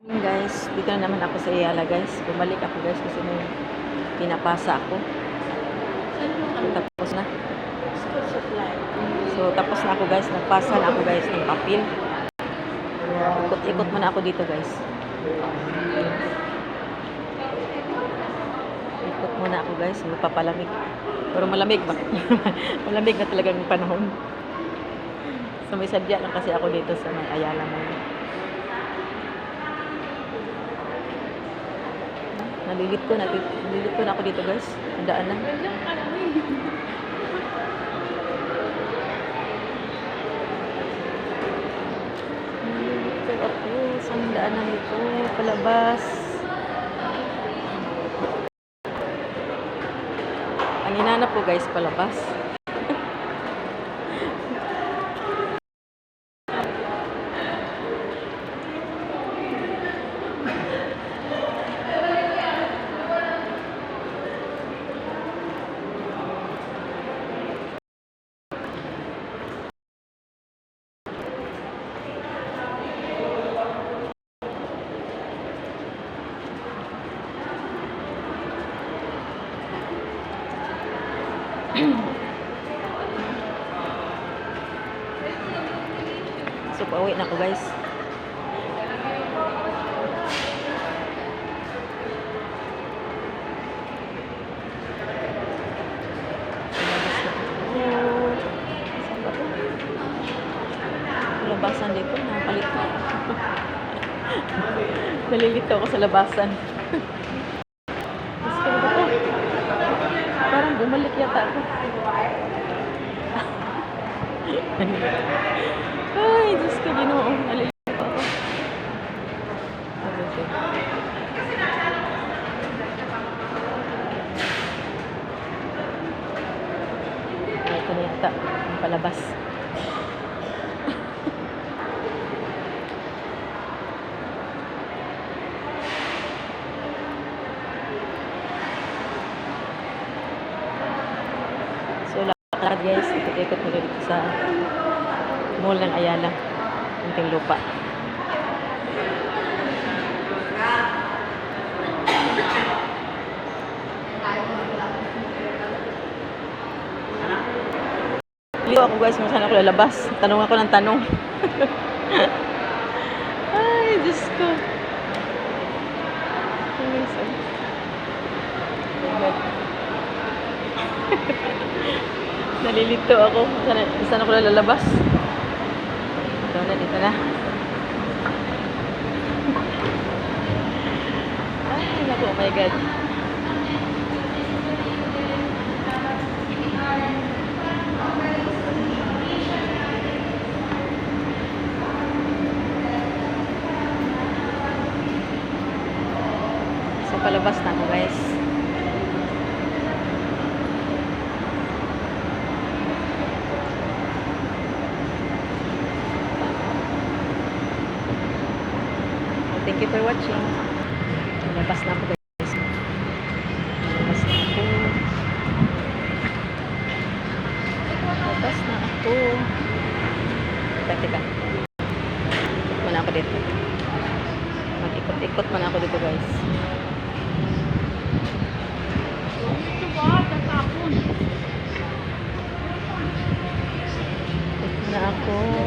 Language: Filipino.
Guys, dito na naman ako sa Ayala guys. Bumalik ako guys kasi may pinapasa ako. Tapos na. So tapos na ako guys. Nagpasa na ako guys ng papel. Ikot-ikot muna ako dito guys. Ikot muna ako guys. Magpapalamig. Pero malamig ba? Malamig na talagang panahon. So may sadya lang kasi ako dito sa may Ayala Mall. Nalilit ko na ako dito guys. Ang daanan. Nalilit ko ako sa daanan nito. Palabas. Ang hinanap ko guys, palabas. So, pauwi na ako guys. Labasan dito, nakapalit ko. Nalilito ako sa labasan. Parang bumalik yata ako. Ay, Diyos ko, Ginoo. Nalilito ako. Ito na yata ang palabas. So, lakad guys, ikot-ikot mo dito sa mall ng Ayala, Muntinlupa. Lito ako guys, kung saan ako lalabas. Tanong ako ng tanong. Ay, Diyos ko. Nalilito ako. Saan ako lalabas? Dito na. Ay, naku, oh my God. So, palabas na ako guys. Thank you for watching. Labas na ako guys. Labas na ako. Labas na ako. Teka. Ikot muna ako dito. Mag-ikot-ikot muna ako dito guys. Ikot na ako.